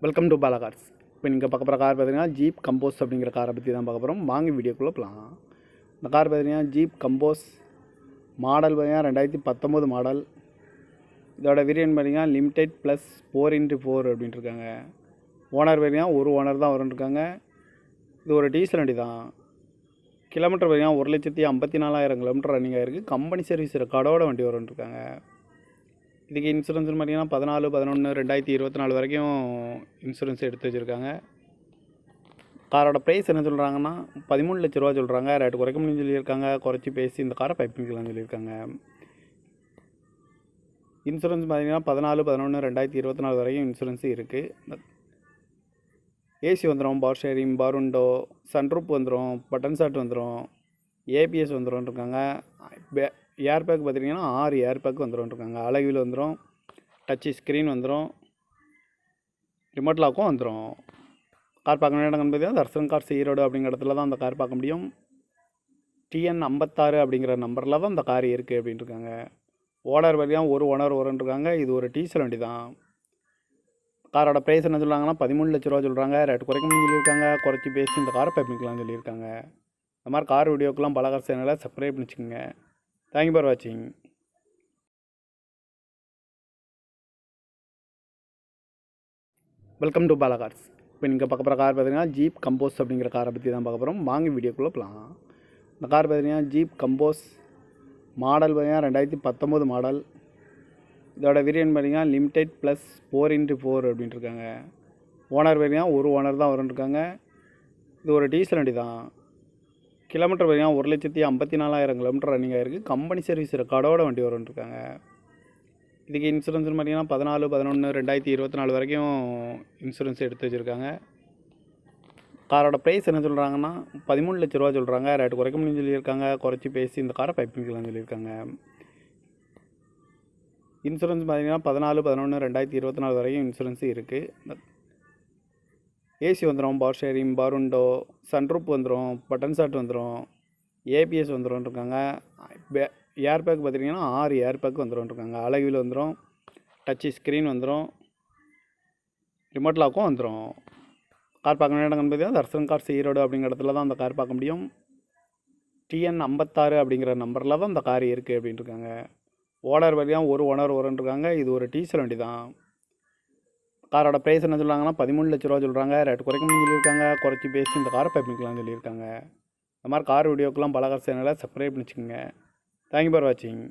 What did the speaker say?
Welcome to Bala cars. இப்போ நீங்கள் பார்க்க போகிற கார் பார்த்தீங்கன்னா ஜீப் கம்போஸ் அப்படிங்கிற காரை பற்றி தான் பார்க்க போகிறோம். வாங்கி வீடியோக்குள்ளே போகலாம். இந்த கார் பார்த்தீங்கன்னா ஜீப் கம்போஸ் மாடல் பார்த்தீங்கன்னா 2019 மாடல். இதோட வேரியன்ட் பார்த்தீங்கன்னா லிமிடெட் ப்ளஸ் 4x4 அப்படின்ட்டு இருக்காங்க. ஓனர் பார்த்தீங்கன்னா ஒரு ஓனர் தான் வரும்னு. இது ஒரு டீசல் வண்டி தான். கிலோமீட்டர் பார்த்தீங்கன்னா 1,54,000 கிலோமீட்டர் ரன்னிங் ஆகிருக்கு. கம்பெனி சர்வீஸ் ரெக்கார்டோட வண்டி வரும்னு. இதுக்கு இன்சூரன்ஸ் பார்த்தீங்கன்னா 14/11/2024 வரைக்கும் இன்சூரன்ஸ் எடுத்து வச்சுருக்காங்க. காரோட ப்ரைஸ் என்ன சொல்கிறாங்கன்னா 13 லட்ச ரூபா சொல்கிறாங்க. ரேட்டு குறைக்க முடியும்னு சொல்லியிருக்காங்க. குறைச்சி பேசி இந்த காரை பைப்பிங்கலாம்னு சொல்லியிருக்காங்க. இன்சூரன்ஸ் பார்த்தீங்கன்னா 14/11/2024 வரைக்கும் இன்சூரன்ஸ் இருக்குது. ஏசி வந்துடும், power sharing, power window, sunroof வந்துடும், பட்டன் ஷாட் வந்துடும், ஏபிஎஸ் வந்துடும். ஏர் பேக் பார்த்திங்கன்னா 6 ஏர் பேக் வந்துடும். அழகில் வந்துடும், டச்சு ஸ்க்ரீன் வந்துடும், ரிமோட் லாக்கும் வந்துடும். கார் பார்க்க இடம் பார்த்தீங்கன்னா தர்சன் கார்ஸ் ஈரோடு அப்படிங்கிற இடத்துல தான் அந்த கார் பார்க்க முடியும். TN 56 அப்படிங்கிற நம்பரில் தான் இந்த கார் இருக்குது அப்படின்ட்டுருக்காங்க. ஓனர் பார்த்தீங்கன்னா ஒரு ஓனர் வரும்னு. இது ஒரு டீசல் வண்டி தான். காரோட ப்ரைஸ் என்ன சொல்கிறாங்கன்னா 13 லட்ச ரூபா சொல்கிறாங்க. ரேட்டு குறைக்க முடியும்னு சொல்லியிருக்காங்க. குறைச்சி பேசி இந்த காரை பைப்பிங்கலாம்னு சொல்லியிருக்காங்க. இந்த மாதிரி கார் வீடியோக்கெல்லாம் பாலா கார்ஸ் சேனலை சப்ஸ்கிரைப் பண்ணிச்சுக்கோங்க. தேங்க்யூ ஃபார் வாட்சிங். Welcome to Bala cars. இப்போ நீங்கள் பார்க்க போகிற கார் பார்த்தீங்கன்னா ஜீப் கம்போஸ் அப்படிங்கிற காரை பற்றி தான் பார்க்க போகிறோம். வாங்கி வீடியோக்குள்ளே போகலாம். இந்த கார் பார்த்தீங்கன்னா ஜீப் கம்போஸ் மாடல் பார்த்தீங்கன்னா 2019 மாடல். இதோட வேரியன்ட் பார்த்தீங்கன்னா லிமிடெட் ப்ளஸ் 4x4 அப்படின்ட்டு இருக்காங்க. ஓனர் பார்த்தீங்கன்னா ஒரு ஓனர் தான் வரும்னு. இது ஒரு டீசல் வண்டி தான். கிலோமீட்டர் பார்த்தீங்கன்னா 1,54,000 கிலோமீட்டர் ரன்னிங் ஆகிருக்கு. கம்பெனி சர்வீஸ் ரெக்கார்டோட வண்டி வரும்னு. இதுக்கு இன்சூரன்ஸ் பார்த்தீங்கன்னா 14/11/2024 வரைக்கும் இன்சூரன்ஸ் எடுத்து வச்சுருக்காங்க. காரோட ப்ரைஸ் என்ன சொல்கிறாங்கன்னா 13 லட்ச ரூபா சொல்கிறாங்க. ரேட்டு குறைக்க முடியும்னு சொல்லியிருக்காங்க. குறைச்சி பேசி இந்த காரை பைப்பிங்கலாம்னு சொல்லியிருக்காங்க. இன்சூரன்ஸ் பார்த்தீங்கன்னா 14/11/2024 வரைக்கும் இன்சூரன்ஸ் இருக்குது. ஏசி வந்துடும், power sharing, power window, sunroof வந்துடும், பட்டன் ஷாட் வந்துடும், ஏபிஎஸ் வந்துடும். ஏர் பேக் பார்த்திங்கன்னா 6 ஏர் பேக் வந்துடும். அழகில் வந்துடும், டச்சு ஸ்க்ரீன் வந்துடும், ரிமோட் லாக்கும் வந்துடும். கார் பார்க்க இடம் பார்த்தீங்கன்னா தர்சன் கார்ஸ் ஈரோடு அப்படிங்கிற இடத்துல தான் அந்த கார் பார்க்க முடியும். TN 56 அப்படிங்கிற நம்பரில் தான் இந்த கார் இருக்குது அப்படின்ட்டுருக்காங்க. ஓனர் பார்த்தீங்கன்னா ஒரு ஓனர் வரும்னு. இது ஒரு டீசல் வண்டி தான். காரோட ப்ரைஸ் என்ன சொல்கிறாங்கன்னா 13 லட்ச ரூபா சொல்கிறாங்க. ரேட்டு குறைக்க முடியும்னு சொல்லியிருக்காங்க. குறைச்சி பேசி இந்த காரை பைப்பிங்கலாம்னு சொல்லியிருக்காங்க. இந்த மாதிரி கார் வீடியோக்கெல்லாம் பாலா கார்ஸ் சேனலை சப்ஸ்கிரைப் பண்ணிச்சுக்கோங்க. தேங்க்யூ ஃபார் வாட்சிங்.